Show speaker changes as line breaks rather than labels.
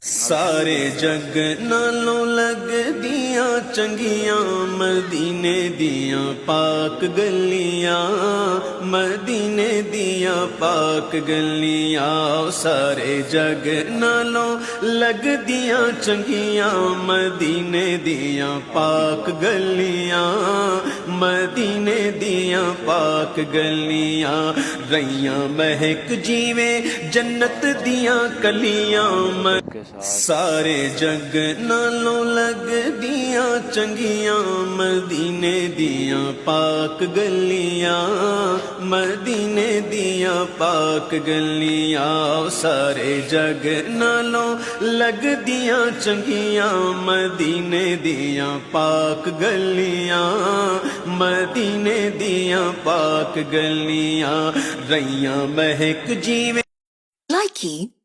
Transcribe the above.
سارے جگ نالوں لگ دیاں چنگیاں مدینے دیاں پاک گلیاں، مدینے دیاں پاک گلیاں، سارے جگ نالوں لگ دیاں چنگیاں مدینے دیاں پاک گلیاں، مدینے دیاں پاک گلیاں، رہیاں مہک جیویں جنت دیاں کلیاں، سارے جگ نالوں لگ دیاں چنگیاں مدینے دیاں پاک گلیاں، مدینے دیاں پاک گلیاں، سارے جگ نالوں لگ دیاں چنگیاں مدینے دیاں پاک گلیاں، مدینے دیاں پاک گلیاں، رہیاں مہک جیویں
Likey